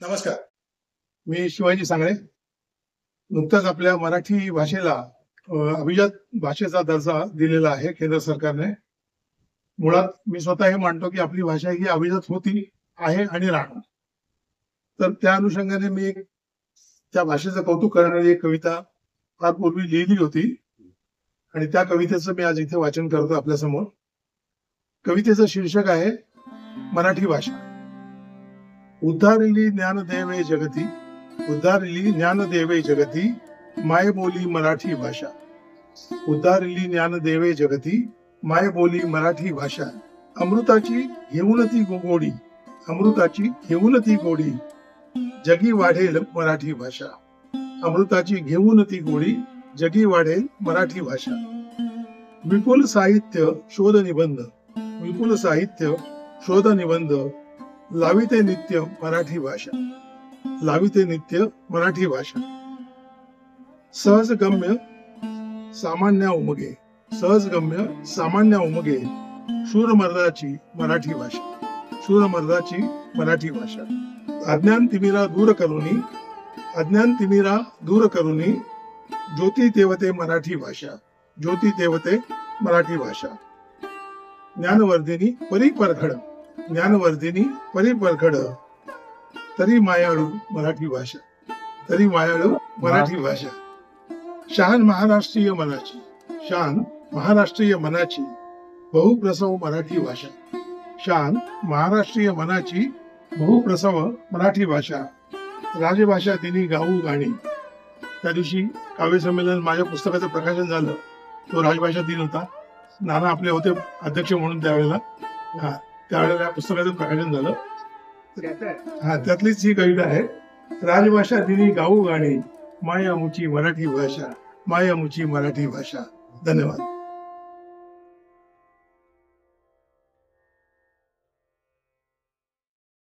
नमस्कार. मी शिवाजी सांगळे. नुकताच आपल्या मराठी भाषेला अभिजात भाषेचा दर्जा दिलेला आहे केंद्र सरकारने. मुळात मी स्वतः हे मानतो की आपली भाषा ही अभिजात होती, आहे आणि राहणार. तर त्या अनुषंगाने मी त्या भाषेचं कौतुक करणारी एक कविता फार पूर्वी लिहिली होती आणि त्या कवितेचं मी आज इथे वाचन करतो आपल्या समोर. कवितेचं शीर्षक आहे मराठी भाषा. उद्धारिली ज्ञानदेवे जगती, उद्धारिली ज्ञानदेवे जगती, मायबोली मराठी भाषा. उद्धारिली ज्ञानदेवे जगती, मायबोली मराठी भाषा. अमृताची घेऊन ती गोडी, अमृताची घेऊन ती गोडी, जगी वाढेल मराठी भाषा. अमृताची घेऊन ती गोडी, जगी वाढेल मराठी भाषा. विपुल साहित्य शोध निबंध, विपुल साहित्य शोध निबंध, लाविते नित्य मराठी भाषा, लाविते नित्य मराठी भाषा. सहज गम्य सामान्य उमगे, सहज गम्य सामान्य उमगे, शूरमर्दाची मराठी भाषा, शूरमर्दाची मराठी भाषा. अज्ञान तिमिरा दूर करुनी, अज्ञान तिमिरा दूर करुनी, ज्योती तेवते मराठी भाषा, ज्योती तेवते मराठी भाषा. ज्ञानवर्धिनी परी परखड, ज्ञानवर्धिनी परी परखड, तरी मायाळू मराठी भाषा, तरी मायाळू मराठी भाषा. शान महाराष्ट्रीय मनाची, शान महाराष्ट्रीय मनाची, बहुप्रसव मराठी भाषा. शान महाराष्ट्रीय मनाची, बहुप्रसव मराठी भाषा. राजभाषा दिनी गाऊ गाणी. त्या दिवशी काव्य संमेलन माझ्या पुस्तकाचं प्रकाशन झालं, तो राजभाषा दिन होता. नाना आपले होते अध्यक्ष म्हणून त्यावेळेला. त्यावेळेला पुस्तकाचं प्रकाशन झालं. त्यातलीच ही कविता आहे. राजभाषा दिनी गाऊ गाणी, माया मुची मराठी भाषा, माया मुची मराठी भाषा. धन्यवाद.